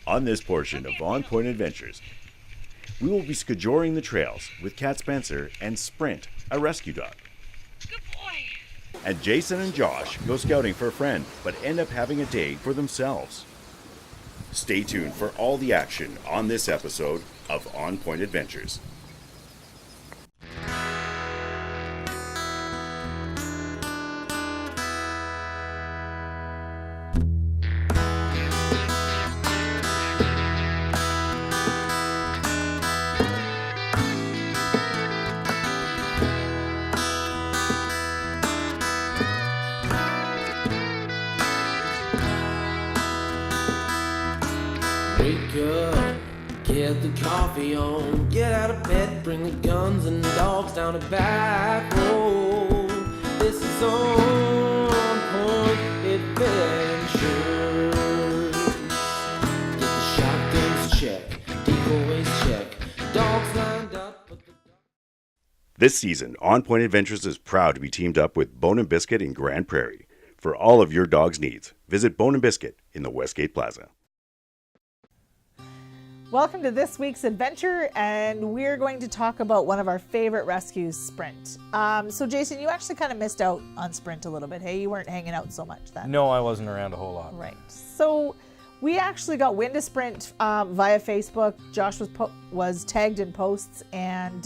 On this portion of On Point Adventures, we will be scajoring the trails with Kat Spenser and Sprint, a rescue dog. Good boy. And Jason and Josh go scouting for a friend, but end up having a day for themselves. Stay tuned for all the action on this episode of On Point Adventures. Wake up, get the coffee on, get out of bed, bring the guns and the dogs down the back road. This is On Point Adventures. Get the shotguns check, decoys check, dogs lined up. This season, On Point Adventures is proud to be teamed up with Bone and Biscuit in Grand Prairie. For all of your dog's needs, visit Bone and Biscuit in the Westgate Plaza. Welcome to this week's adventure, and we're going to talk about one of our favorite rescues, Sprint. So Jason, you actually kind of missed out on Sprint a little bit, hey? You weren't hanging out so much then. No, I wasn't around a whole lot. Right. So we actually got wind of Sprint via Facebook. Josh was tagged in posts, and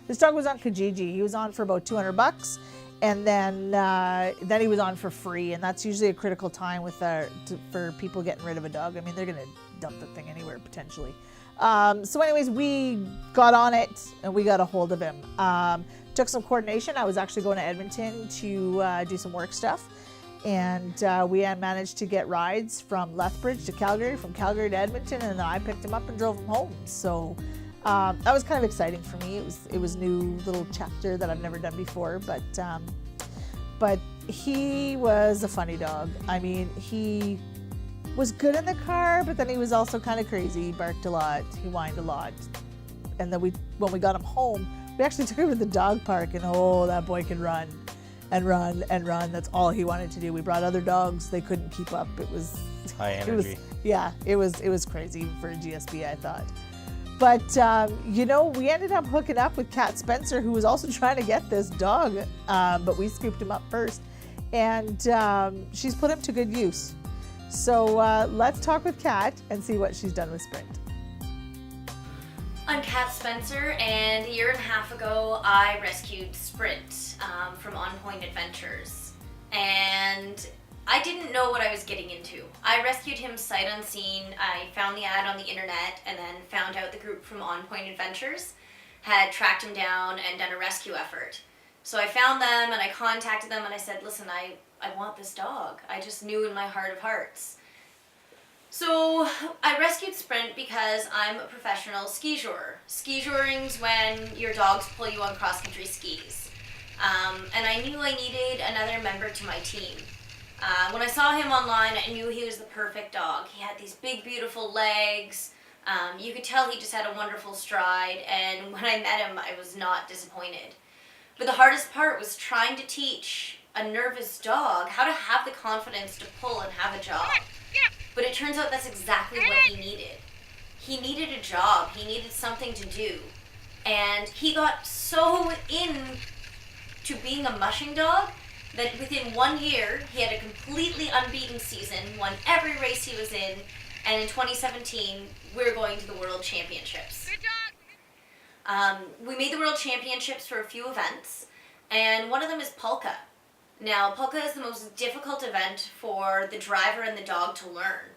this dog was on Kijiji. He was on for about $200, and then he was on for free, and that's usually a critical time for people getting rid of a dog. I mean, they're gonna dump the thing anywhere potentially. So anyways, we got on it and we got a hold of him. Took some coordination. I was actually going to Edmonton to do some work stuff, and we had managed to get rides from Lethbridge to Calgary, from Calgary to Edmonton, and then I picked him up and drove him home. So that was kind of exciting for me. It was new little chapter that I've never done before, but he was a funny dog. I mean, he was good in the car, but then he was also kind of crazy. He barked a lot, he whined a lot. And then when we got him home, we actually took him to the dog park, and oh, that boy can run and run and run. That's all he wanted to do. We brought other dogs, they couldn't keep up. It was High energy. It was crazy for a GSP, I thought. But we ended up hooking up with Kat Spenser, who was also trying to get this dog, but we scooped him up first, and she's put him to good use. So let's talk with Kat and see what she's done with Sprint. I'm Kat Spenser, and a year and a half ago I rescued Sprint from On Point Adventures. And I didn't know what I was getting into. I rescued him sight unseen. I found the ad on the internet and then found out the group from On Point Adventures had tracked him down and done a rescue effort. So I found them and I contacted them and I said, listen, I want this dog. I just knew in my heart of hearts. So I rescued Sprint because I'm a professional ski jourer. Ski jouring's when your dogs pull you on cross-country skis. And I knew I needed another member to my team. When I saw him online, I knew he was the perfect dog. He had these big, beautiful legs. You could tell he just had a wonderful stride, and when I met him, I was not disappointed. But the hardest part was trying to teach a nervous dog how to have the confidence to pull and have a job. But it turns out that's exactly what he needed. He needed a job. He needed something to do. And he got so into being a mushing dog that within 1 year, he had a completely unbeaten season, won every race he was in, and in 2017, we're going to the World Championships. Good dog. We made the World Championships for a few events, and one of them is Polka. Now, Polka is the most difficult event for the driver and the dog to learn.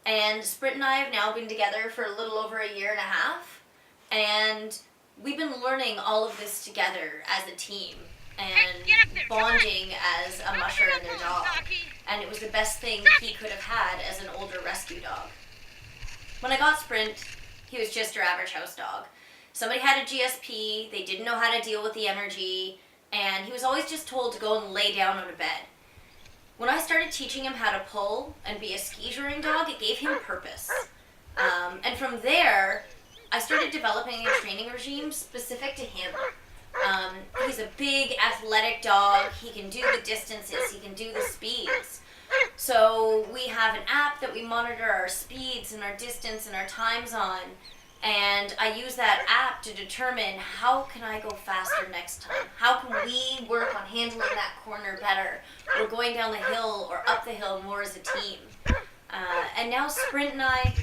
And Sprint and I have now been together for a little over a year and a half, and we've been learning all of this together as a team and bonding as a musher and their dog. And it was the best thing he could have had as an older rescue dog. When I got Sprint, he was just your average house dog. Somebody had a GSP, they didn't know how to deal with the energy, and he was always just told to go and lay down on a bed. When I started teaching him how to pull and be a ski touring dog, it gave him purpose. And from there, I started developing a training regime specific to him. He's a big, athletic dog. He can do the distances. He can do the speeds. So we have an app that we monitor our speeds and our distance and our times on, and I use that app to determine how can I go faster next time? How can we work on handling that corner better, or going down the hill or up the hill more as a team? And now Sprint and I,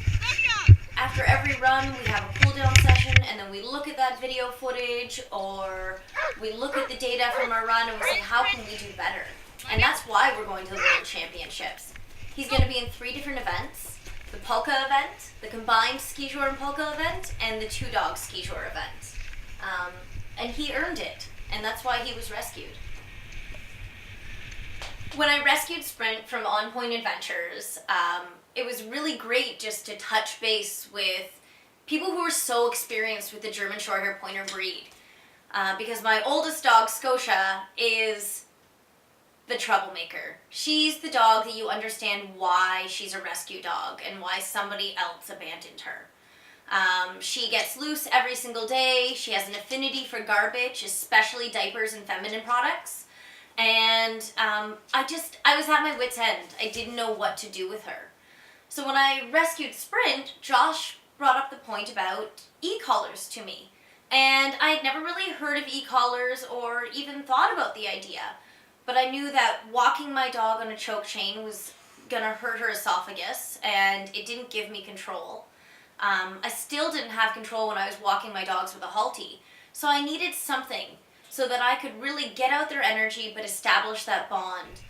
after every run, we have a cool down session, and then we look at that video footage, or we look at the data from our run, and we say, how can we do better? And that's why we're going to the World Championships. He's going to be in 3 different events: the Polka event, the combined ski jor and polka event, and the 2-dog ski jor event. And he earned it, and that's why he was rescued. When I rescued Sprint from On Point Adventures, it was really great just to touch base with people who were so experienced with the German Shorthair Pointer breed. Because my oldest dog, Scotia, is the troublemaker. She's the dog that you understand why she's a rescue dog and why somebody else abandoned her. She gets loose every single day. She has an affinity for garbage, especially diapers and feminine products. And I was at my wit's end. I didn't know what to do with her. So when I rescued Sprint, Josh brought up the point about e-collars to me. And I had never really heard of e-collars or even thought about the idea. But I knew that walking my dog on a choke chain was gonna hurt her esophagus, and it didn't give me control. I still didn't have control when I was walking my dogs with a halty. So I needed something so that I could really get out their energy but establish that bond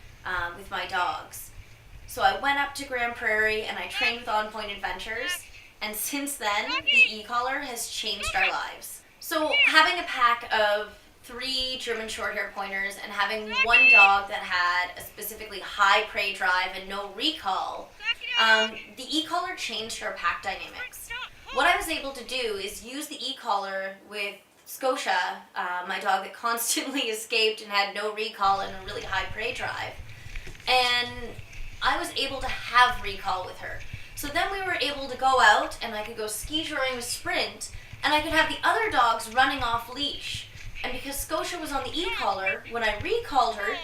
with my dogs. So I went up to Grand Prairie and I trained with On Point Adventures, and since then, the e-collar has changed our lives. So having a pack of 3 German Shorthair Pointers and having one dog that had a specifically high prey drive and no recall, the e-collar changed our pack dynamics. What I was able to do is use the e-collar with Scotia, my dog that constantly escaped and had no recall and a really high prey drive, and I was able to have recall with her. So then we were able to go out and I could go ski joring with Sprint, and I could have the other dogs running off leash. And because Scotia was on the e-collar, when I recalled her,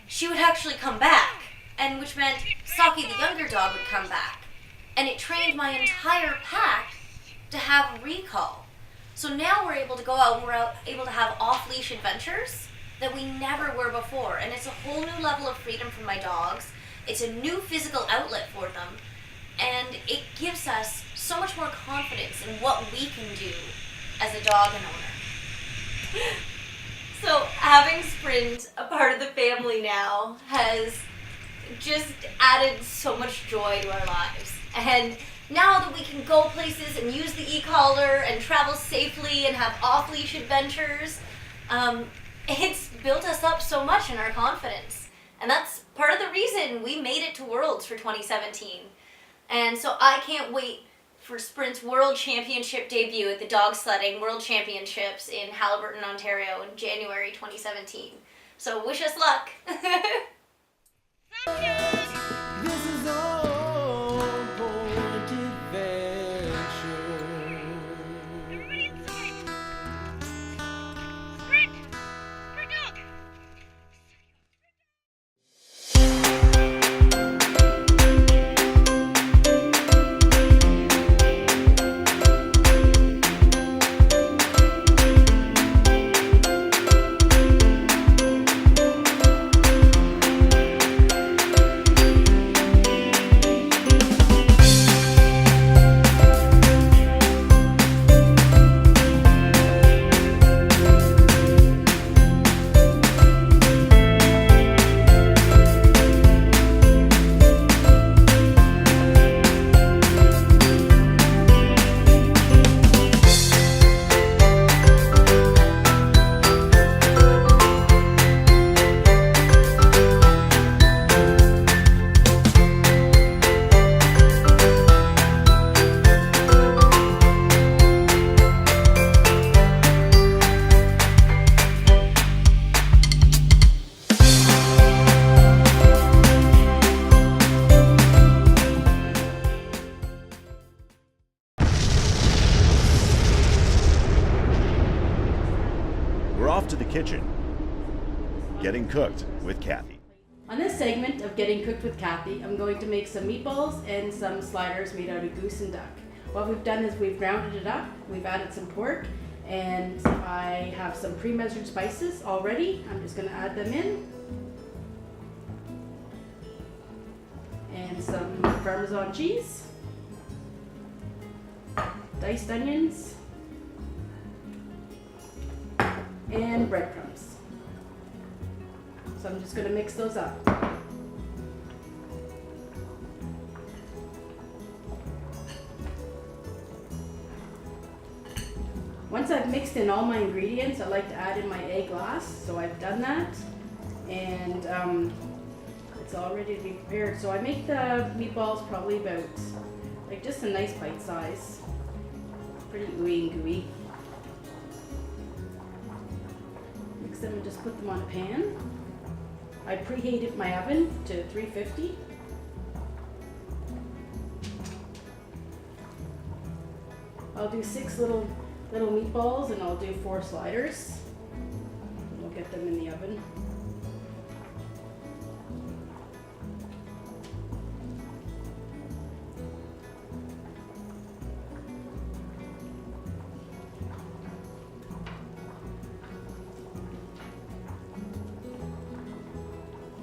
she would actually come back, and which meant Saki, the younger dog, would come back. And it trained my entire pack to have recall. So now we're able to go out and we're able to have off-leash adventures that we never were before. And it's a whole new level of freedom for my dogs. It's a new physical outlet for them. And it gives us so much more confidence in what we can do as a dog and owner. So having Sprint a part of the family now has just added so much joy to our lives. And now that we can go places and use the e-collar and travel safely and have off-leash adventures, it's built us up so much in our confidence. And that's part of the reason we made it to Worlds for 2017. And so I can't wait for Sprint's World Championship debut at the Dog Sledding World Championships in Haliburton, Ontario in January 2017. So wish us luck! This is On Point Adventure. Everybody inside! Sprint! Sprint dog! We're off to the kitchen. Getting cooked with Kathy. On this segment of Getting Cooked with Kathy, I'm going to make some meatballs and some sliders made out of goose and duck. What we've done is we've grounded it up, we've added some pork, and I have some pre-measured spices already. I'm just going to add them in. And some Parmesan cheese, diced onions, and breadcrumbs. So I'm just going to mix those up. Once I've mixed in all my ingredients, I like to add in my egg glass. So I've done that, and it's all ready to be prepared. So I make the meatballs probably about like just a nice bite size, pretty ooey and gooey. Mix them and just put them on a pan. I preheated my oven to 350. I'll do 6 little meatballs, and I'll do 4 sliders. We'll get them in the oven.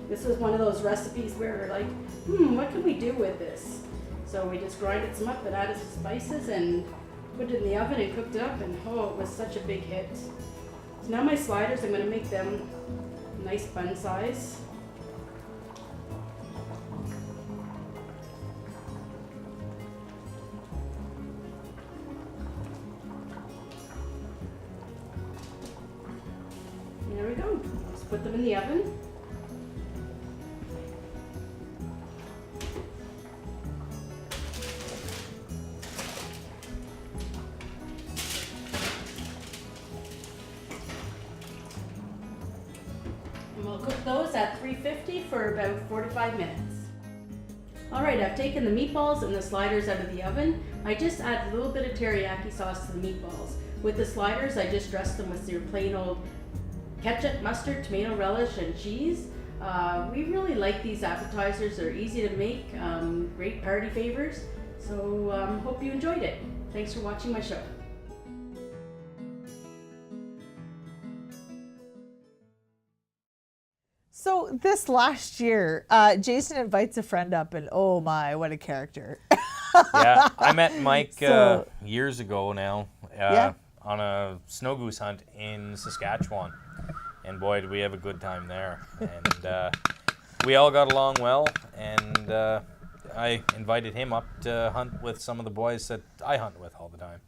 This was one of those recipes where we're like, what can we do with this? So we just grinded some up and added some spices and put it in the oven and cooked it up, and oh, it was such a big hit. So now my sliders, I'm going to make them nice bun size. And there we go. Let's put them in the oven. We'll cook those at 350 for about 4 to 5 minutes. Alright, I've taken the meatballs and the sliders out of the oven. I just add a little bit of teriyaki sauce to the meatballs. With the sliders, I just dress them with your plain old ketchup, mustard, tomato relish, and cheese. We really like these appetizers. They're easy to make, great party favors. So hope you enjoyed it. Thanks for watching my show. So this last year, Jason invites a friend up, and oh my, what a character. Yeah, I met Mike So- years ago now Yeah. on a snow goose hunt in Saskatchewan. And boy, did we have a good time there. And we all got along well, and I invited him up to hunt with some of the boys that I hunt with all the time.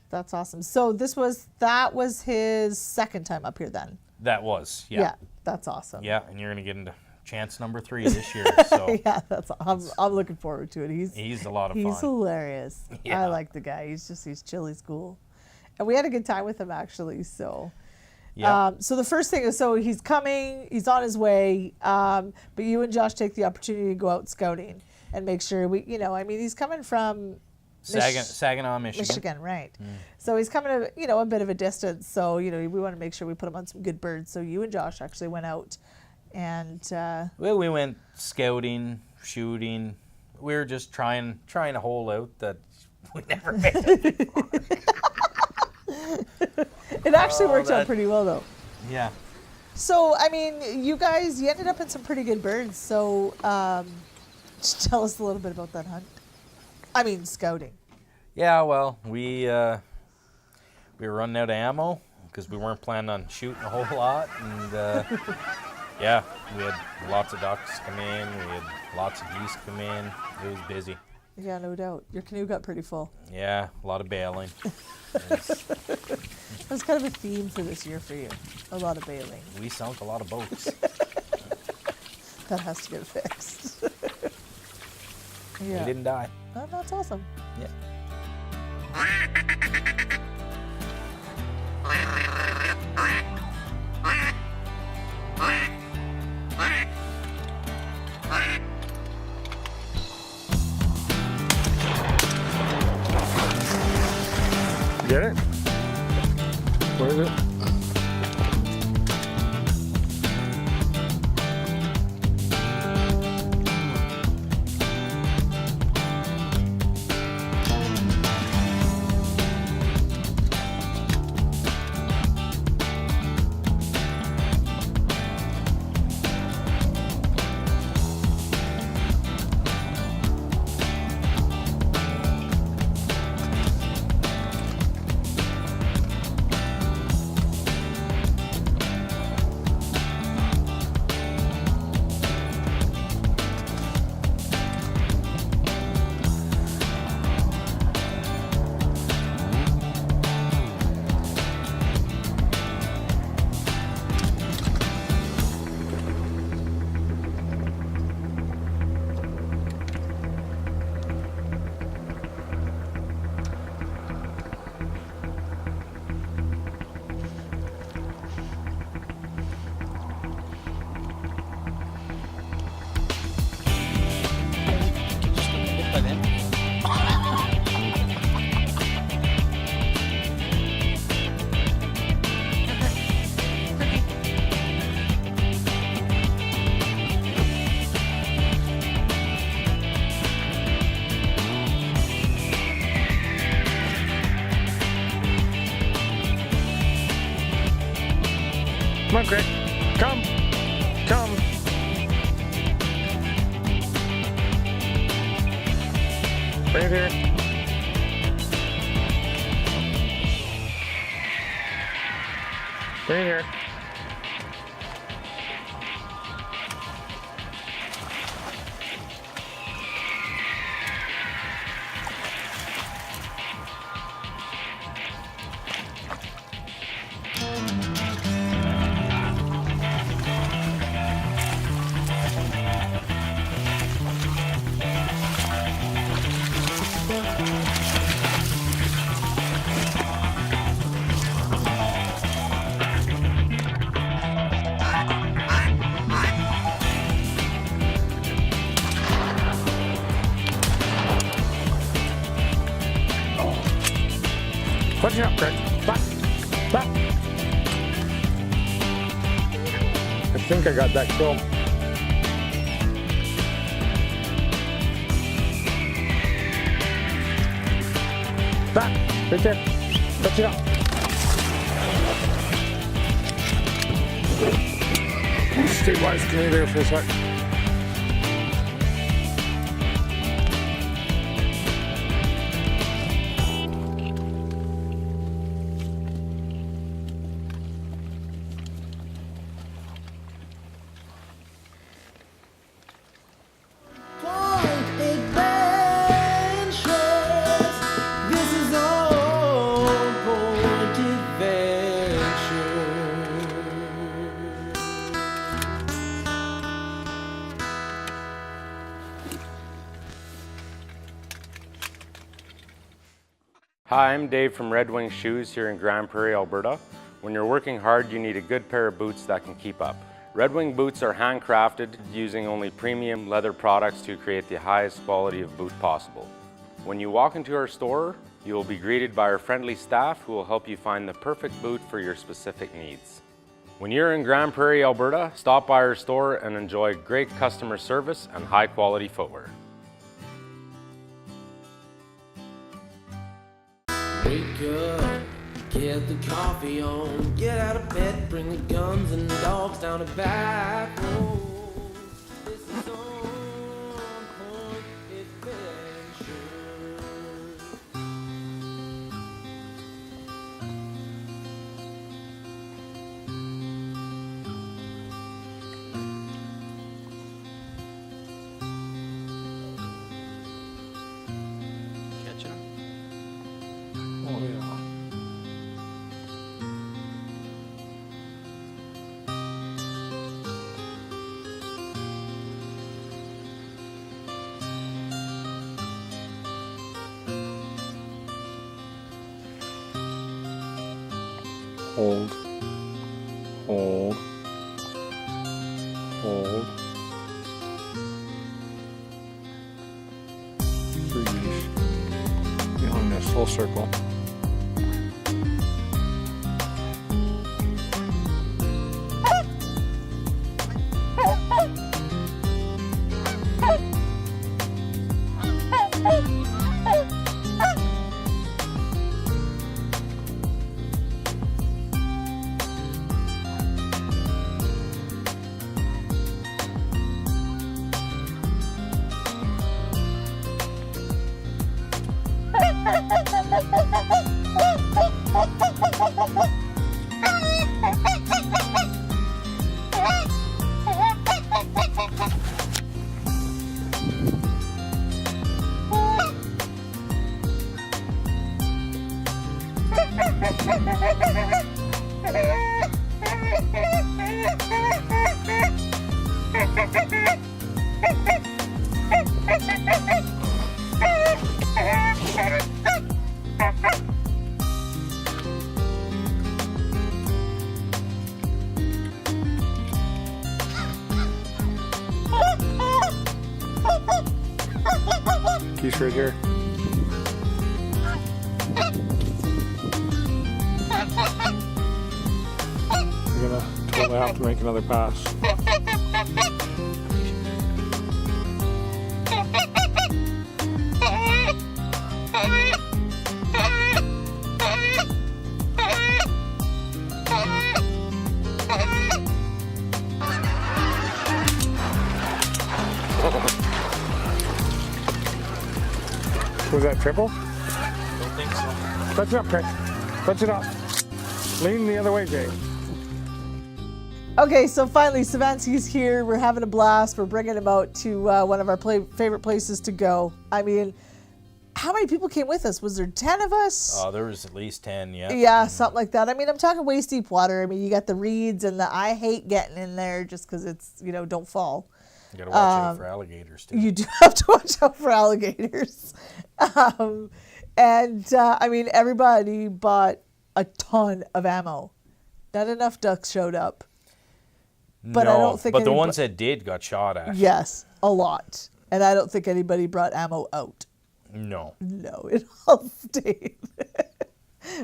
That's awesome. So that was his second time up here then. That was, yeah. That's awesome. Yeah, and you're going to get into chance number 3 this year. So Yeah, I'm looking forward to it. he's a lot of He's fun. hilarious. Yeah. I like the guy. He's chill, he's cool. And we had a good time with him actually, so. Yeah. So the first thing is, so he's coming, he's on his way, but you and Josh take the opportunity to go out scouting and make sure he's coming from Saginaw, Michigan. Michigan, right. So he's coming a bit of a distance, so, we want to make sure we put him on some good birds. So you and Josh actually went out and... Well, we went scouting, shooting. We were just trying to hold out that we never made it. It actually worked out pretty well, though. Yeah. So, you guys, you ended up in some pretty good birds. So, just tell us a little bit about that hunt. Scouting. Yeah, well, we were running out of ammo because we weren't planning on shooting a whole lot. And, yeah, we had lots of ducks come in. We had lots of geese come in. It was busy. Yeah, no doubt. Your canoe got pretty full. Yeah, a lot of bailing. That's kind of a theme for this year for you. A lot of bailing. We sunk a lot of boats. That has to get fixed. Yeah. We didn't die. Oh, that's awesome. Yeah. Get it? Where is it? on, Craig. Come. Come. Bring it here. Bring it here. Punch it up, Craig. Back. Back. I think I got that kill. Back. Right there. Touch it up. Stay wise. Can you there for a sec? Hi, I'm Dave from Red Wing Shoes here in Grand Prairie, Alberta. When you're working hard, you need a good pair of boots that can keep up. Red Wing boots are handcrafted using only premium leather products to create the highest quality of boot possible. When you walk into our store, you will be greeted by our friendly staff who will help you find the perfect boot for your specific needs. When you're in Grand Prairie, Alberta, stop by our store and enjoy great customer service and high quality footwear. Wake up, get the coffee on, get out of bed, bring the guns and dogs down a back road. This is On Point Adventure. Catch him. Oh, yeah. Hold. Hold. Hold. Breathe. Behind this full circle. Keys right here. You're gonna totally have to make another pass. Triple? Don't think so. Touch it up, Craig. Touch it up. Lean the other way, Jay. Okay, so finally, Savansky's here. We're having a blast. We're bringing him out to one of our favorite places to go. I mean, how many people came with us? Was there 10 of us? Oh, there was at least 10, yeah. Yeah, something like that. I mean, I'm talking waist deep water. I mean, you got the reeds and I hate getting in there just because it's, don't fall. You gotta watch out for alligators, too. You do have to watch out for alligators. I mean, everybody bought a ton of ammo. Not enough ducks showed up. But no, I don't think the ones that did got shot at. Yes, a lot. And I don't think anybody brought ammo out. No. No, it all stayed.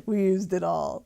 We used it all.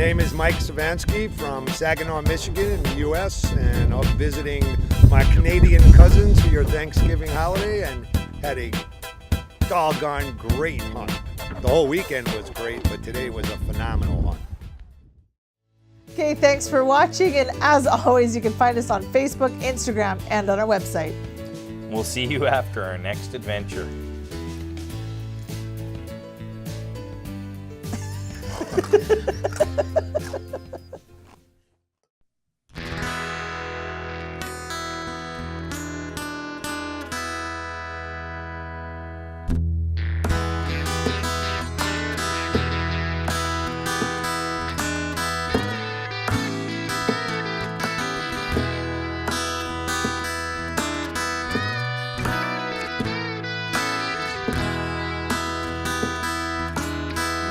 My name is Mike Savansky from Saginaw, Michigan in the U.S. and I'm visiting my Canadian cousins for your Thanksgiving holiday and had a doggone great hunt. The whole weekend was great, but today was a phenomenal hunt. Okay, thanks for watching. And as always, you can find us on Facebook, Instagram, and on our website. We'll see you after our next adventure.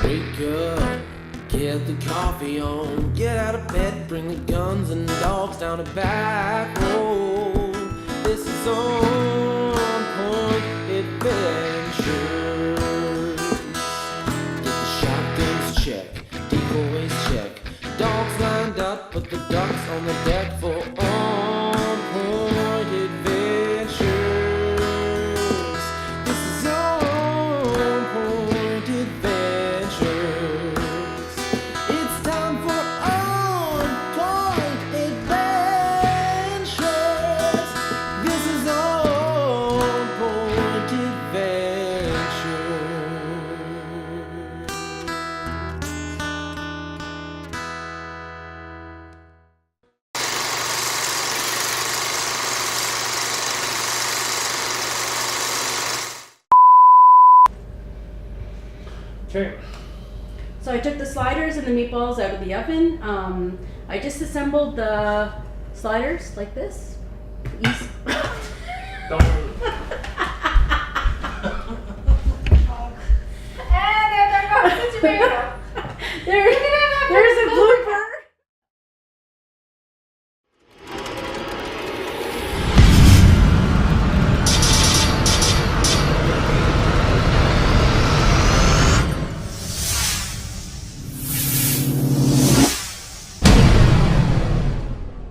Wake up, get the coffee on, get out of bed, bring the guns and dogs down the back road. This is On Point Adventures. Get the shotguns check, decoys check, dogs lined up, but the ducks on the deck for on-point adventures. This is on-point adventures. It's time for on-point adventures. This is on-point adventures. Okay. So I took the sliders and the meatballs out of the oven. I just assembled the sliders like this.